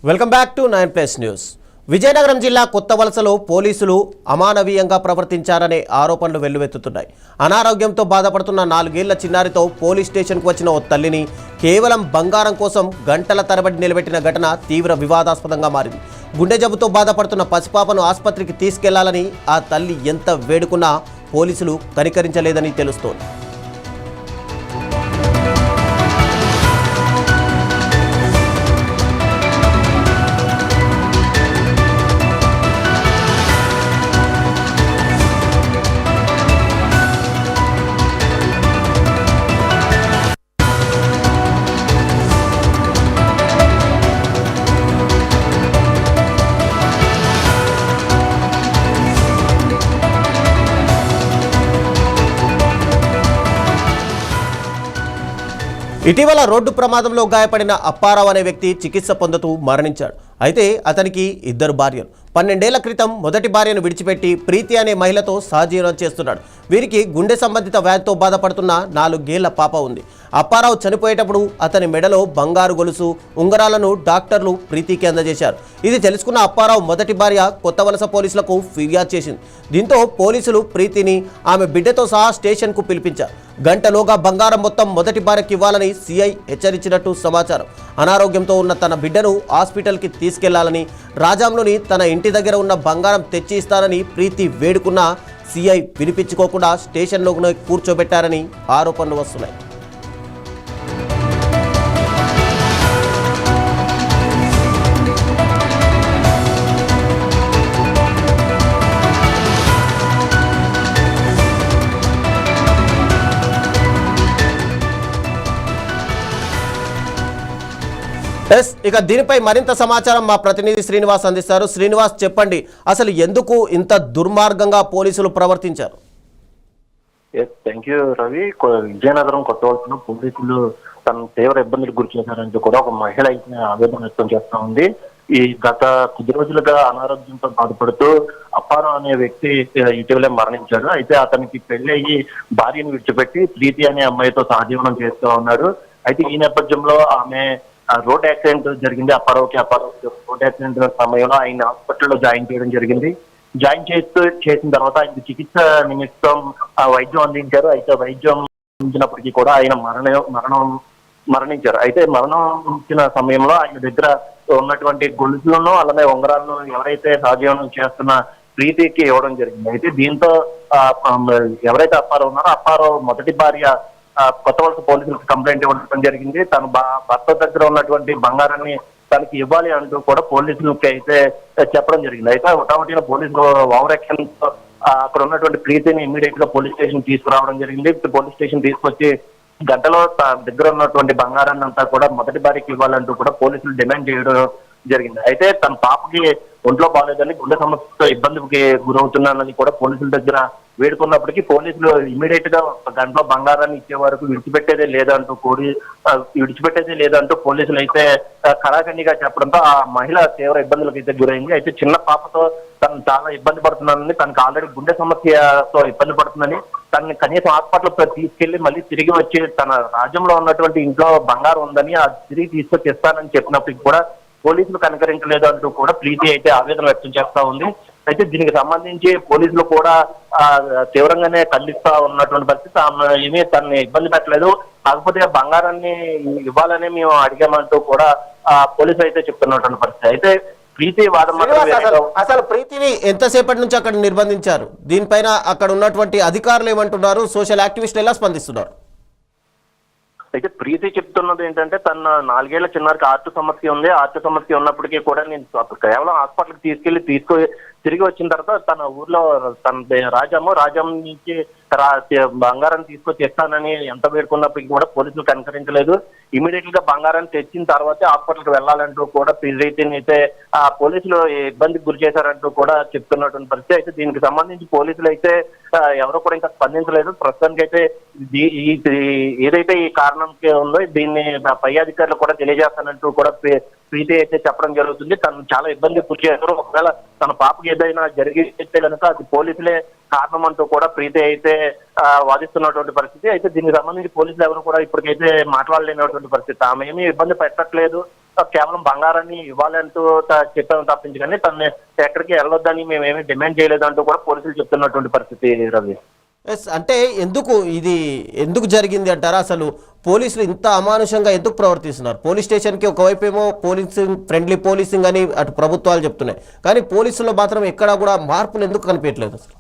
Welcome back to 9+ news. Vizianagaram జిల్లా కొత్తవలసలో పోలీసులు అమానవీయంగా ప్రవర్తించారనే ఆరోపణలు వెల్లువెత్తుతున్నాయి. అనారోగ్యంతో బాధపడుతున్న 4 ఏళ్ల చిన్నారితో పోలీస్ స్టేషన్కు వచ్చిన ఓ తల్లిని కేవలం బంగారం కోసం గంటల తరబడి నిలబెట్టిన ఘటన తీవ్ర వివాదాస్పదంగా మారింది. గుండె జబ్బుతో బాధపడుతున్న పసిపాపను ఆసుపత్రికి తీసుకెళ్లాలని ఆ తల్లి ఎంత వేడుకున్నా పోలీసులు కనికరించలేదని తెలుస్తోంది. ఇటీవల రోడ్డు ప్రమాదంలో గాయపడిన అప్పారావు అనే వ్యక్తి చికిత్స పొందుతూ మరణించాడు. అయితే అతనికి 2 భార్యలు. 12 ఏళ్ల క్రితం మొదటి భార్యను విడిచిపెట్టి ప్రీతి అనే మహిళతో సహజీవనం చేస్తున్నాడు. వీరికి గుండె సంబంధిత వ్యాధితో బాధపడుతున్న 4 ఏళ్ల పాప ఉంది. అప్పారావు చనిపోయేటప్పుడు అతని మెడలో బంగారు గొలుసు, ఉంగరాలను డాక్టర్లు ప్రీతికి అందజేశారు. ఇది తెలుసుకున్న అప్పారావు మొదటి భార్య కొత్తవలస పోలీసులకు ఫిర్యాదు చేసింది. దీంతో పోలీసులు ప్రీతిని ఆమె బిడ్డతో సహా స్టేషన్కు పిలిపించారు. గంటలోగా బంగారం మొత్తం మొదటి భార్యకి ఇవ్వాలని సిఐ హెచ్చరించినట్టు సమాచారం. అనారోగ్యంతో ఉన్న తన బిడ్డను హాస్పిటల్కి తీసుకెళ్లాలని, రాజాంలోని తన ఇంటి దగ్గర ఉన్న బంగారం తెచ్చి ఇస్తానని ప్రీతి వేడుకున్న సిఐ వినిపించుకోకుండా స్టేషన్లోనే కూర్చోబెట్టారని ఆరోపణలు వస్తున్నాయి. ఇక దీనిపై మరింత సమాచారం మా ప్రతినిధి శ్రీనివాస్ అందిస్తారు. శ్రీనివాస్, చెప్పండి, అసలు ఎందుకు ఇంత దుర్మార్గంగా పోలీసులు ప్రవర్తించారు? Thank you Ravi. విజయనగరం కొత్తవలసలో పోలీసులు తన తీవ్ర ఇబ్బందులు గురి చేశారంటూ కూడా ఒక మహిళ అయితే ఆవేదన వ్యక్తం చేస్తా ఉంది. ఈ గత కొద్ది రోజులుగా అనారోగ్యంతో బాధపడుతూ అప్పారావు అనే వ్యక్తి ఇటీవలే మరణించాడు. అయితే అతనికి పెళ్లి అయ్యి భార్యను విడిచిపెట్టి ప్రీతి అనే అమ్మాయితో సహజీవనం చేస్తూ ఉన్నారు. అయితే ఈ నేపథ్యంలో ఆమె రోడ్ యాక్సిడెంట్ జరిగింది. అప్పారావుకి రోడ్ యాక్సిడెంట్ సమయంలో ఆయన హాస్పిటల్లో జాయిన్ చేయడం జరిగింది. జాయిన్ చేసిన తర్వాత ఆయన చికిత్స నిమిత్తం వైద్యం అందించారు. అయితే వైద్యం అందించినప్పటికీ కూడా ఆయన మరణించారు. అయితే మరణించిన సమయంలో ఆయన దగ్గర ఉన్నటువంటి గొలుసులను అలానే ఉంగరాలను ఎవరైతే సహజీవనం చేస్తున్న ప్రీతికి ఇవ్వడం జరిగింది. అయితే దీంతో ఎవరైతే అప్పారావు ఉన్నారో అప్పారావు మొదటి భార్య కొత్తవలస పోలీసులకు కంప్లైంట్ ఇవ్వడం జరిగింది. తన భర్త దగ్గర ఉన్నటువంటి బంగారాన్ని తనకి ఇవ్వాలి అంటూ కూడా పోలీసులకి అయితే చెప్పడం జరిగింది. అయితే ఒకటిన పోలీసులు ఓవర్ యాక్షన్ అక్కడ ఉన్నటువంటి ప్రీతిని ఇమ్మీడియట్ గా పోలీస్ స్టేషన్ తీసుకురావడం జరిగింది. పోలీస్ స్టేషన్ తీసుకొచ్చి గంటలో దగ్గర ఉన్నటువంటి బంగారాన్ని అంతా కూడా మొదటి భార్యకి ఇవ్వాలంటూ కూడా పోలీసులు డిమాండ్ చేయడం జరిగింది. అయితే తన పాపకి ఒంట్లో బాగాలేదని, గుండె సమస్యతో ఇబ్బందికి గురవుతున్నానని కూడా పోలీసుల దగ్గర వేడుకున్నప్పటికీ పోలీసులు ఇమీడియట్ గా గంటలో బంగారాన్ని ఇచ్చే వరకు విడిచిపెట్టేదే లేదంటూ పోలీసులు అయితే కళాఖండిగా చెప్పడంతో ఆ మహిళ తీవ్ర ఇబ్బందులకు అయితే గురైంది. అయితే చిన్న పాపతో తను చాలా ఇబ్బంది పడుతున్నానని, తనకు ఆల్రెడీ గుండె సమస్యతో ఇబ్బంది పడుతుందని, తనని కనీసం హాస్పిటల్ తీసుకెళ్లి మళ్ళీ తిరిగి వచ్చి తన రాజ్యంలో ఉన్నటువంటి ఇంట్లో బంగారం ఉందని అది తిరిగి తీసుకొచ్చి ఇస్తానని చెప్పినప్పటికీ కూడా పోలీసులు కనికరించలేదు అంటూ కూడా ప్రీతి అయితే ఆవేదన వ్యక్తం చేస్తా ఉంది. అయితే దీనికి సంబంధించి పోలీసులు కూడా తీవ్రంగానే ఖండిస్తా ఉన్నటువంటి పరిస్థితి. ఏమీ తనని ఇబ్బంది పెట్టలేదు, కాకపోతే బంగారాన్ని ఇవ్వాలని మేము అడిగామంటూ కూడా పోలీసులు అయితే చెప్తున్నటువంటి పరిస్థితి. అయితే ప్రీతి వాదం అసలు ప్రీతిని ఎంతసేపటి నుంచి అక్కడ నిర్బంధించారు? దీనిపైన అక్కడ ఉన్నటువంటి అధికారులు ఏమంటున్నారు? సోషల్ యాక్టివిస్టులు ఎలా స్పందిస్తున్నారు? అయితే ప్రీతి చెప్తున్నది ఏంటంటే తన 4 ఏళ్ల చిన్నారికి హార్ట్ సమస్య ఉంది. హార్ట్ సమస్య ఉన్నప్పటికీ కూడా నేను కేవలం హాస్పిటల్కి తిరిగి వచ్చిన తర్వాత తన ఊర్లో తన రాజాం నుంచి బంగారాన్ని తీసుకొచ్చి ఇస్తానని ఎంత వేడుకున్నప్పటికీ కూడా పోలీసులు కనికరించలేదు. ఇమీడియట్ గా బంగారాన్ని తెచ్చిన తర్వాతే హాస్పిటల్కి వెళ్లాలంటూ కూడా ప్రీతిని అయితే ఆ పోలీసులు ఇబ్బందికి గురి చేశారంటూ కూడా చెప్తున్నటువంటి పరిస్థితి. అయితే దీనికి సంబంధించి పోలీసులు అయితే ఎవరు కూడా ఇంకా స్పందించలేదు. ప్రస్తుతానికి అయితే ఏదైతే ఈ కారణంకి ఉందో దీన్ని పై అధికారులు కూడా తెలియజేస్తానంటూ కూడా ప్రీతి అయితే చెప్పడం జరుగుతుంది. తను చాలా ఇబ్బంది గురి చేశారు. ఒకవేళ తన పాపకి ఏదైనా జరిగితే కనుక అది పోలీసులే కారణం అంటూ కూడా ప్రీతి అయితే వాదిస్తున్నటువంటి పరిస్థితి. అయితే దీనికి సంబంధించి పోలీసులు ఎవరు కూడా ఇప్పటికైతే మాట్లాడలేనటువంటి పరిస్థితి. ఆమె ఏమీ ఇబ్బంది పెట్టట్లేదు, కేవలం బంగారాన్ని ఇవ్వాలంటూ చెప్పాము తప్పించి కానీ తను ఎక్కడికి వెళ్ళొద్దని మేమేమీ డిమాండ్ చేయలేదంటూ కూడా పోలీసులు చెప్తున్నటువంటి పరిస్థితి రవి. ఎస్, అంటే ఎందుకు జరిగింది అంటారా? అసలు పోలీసులు ఇంత అమానుషంగా ఎందుకు ప్రవర్తిస్తున్నారు? పోలీస్ స్టేషన్కి ఒకవైపు ఏమో పోలీసింగ్, ఫ్రెండ్లీ పోలీసింగ్ అని అటు ప్రభుత్వాలు చెప్తున్నాయి, కానీ పోలీసుల్లో మాత్రం ఎక్కడా కూడా మార్పులు ఎందుకు కనిపించట్లేదు అసలు?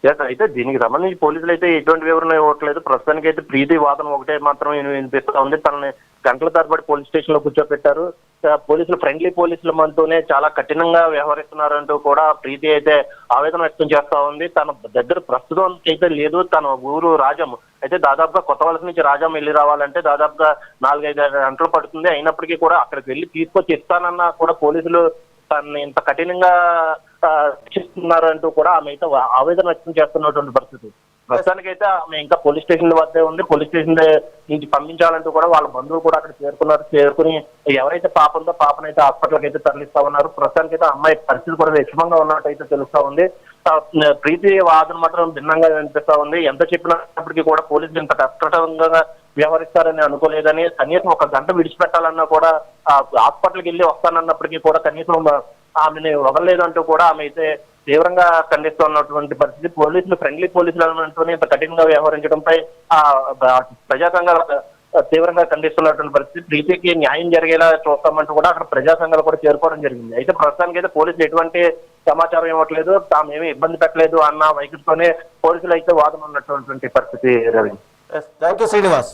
అయితే దీనికి సంబంధించి పోలీసులు అయితే ఎటువంటి వివరణ ఇవ్వట్లేదు. ప్రస్తుతానికి అయితే ప్రీతి వాదన ఒకటే మాత్రం వినిపిస్తా ఉంది. తనని గంటల తరబడి పోలీస్ స్టేషన్ లో కూర్చోబెట్టారు. పోలీసులు ఫ్రెండ్లీ పోలీసుల మనతోనే చాలా కఠినంగా వ్యవహరిస్తున్నారంటూ కూడా ప్రీతి అయితే ఆవేదన వ్యక్తం చేస్తా ఉంది. తన దగ్గర ప్రస్తుతం అయితే లేదు. తన ఊరు రాజం అయితే దాదాపుగా కొత్త వలస నుంచి రాజం వెళ్ళి రావాలంటే దాదాపుగా 4-5 గంటలు పడుతుంది. అయినప్పటికీ కూడా అక్కడికి వెళ్ళి తీసుకొచ్చి ఇస్తానన్నా కూడా పోలీసులు తనని ఇంత కఠినంగా శిక్షిస్తున్నారంటూ కూడా ఆమె అయితే ఆవేదన వ్యక్తం చేస్తున్నటువంటి పరిస్థితి. ప్రస్తుతానికైతే ఆమె ఇంకా పోలీస్ స్టేషన్ వద్దే ఉంది. పోలీస్ స్టేషన్ నుంచి పంపించాలంటూ కూడా వాళ్ళ బంధువులు కూడా అక్కడ చేరుకుని ఎవరైతే పాప ఉందో పాపనైతే హాస్పిటల్కి అయితే తరలిస్తా ఉన్నారు. ప్రస్తుతానికైతే అమ్మాయి పరిస్థితి కూడా విషమంగా ఉన్నట్టయితే తెలుస్తా ఉంది. ప్రీతి వాదన మాత్రం భిన్నంగా వినిపిస్తా ఉంది. ఎంత చెప్పినప్పటికీ కూడా పోలీసులు ఇంత కష్టంగా వ్యవహరిస్తారని అనుకోలేదని, కనీసం 1 గంట విడిచిపెట్టాలన్నా కూడా హాస్పిటల్కి వెళ్ళి వస్తానన్నప్పటికీ కూడా కనీసం ఆమెని వదలలేదంటూ కూడా ఆమె అయితే తీవ్రంగా ఖండిస్తున్నటువంటి పరిస్థితి. పోలీసులు ఫ్రెండ్లీ పోలీసులతోనే ఇంత కఠినంగా వ్యవహరించడంపై ప్రజా సంఘాలు తీవ్రంగా ఖండిస్తున్నటువంటి పరిస్థితి. ప్రీతికి న్యాయం జరిగేలా చూస్తామంటూ కూడా అక్కడ ప్రజా సంఘాలు కూడా చేరుకోవడం జరిగింది. అయితే ప్రస్తుతానికి అయితే పోలీసులు ఎటువంటి సమాచారం ఇవ్వట్లేదు, తామేమీ ఇబ్బంది పెట్టలేదు అన్న వైఖరితోనే పోలీసులు అయితే వాదన ఉన్నటువంటి పరిస్థితి రవి. Thank you Srinivas.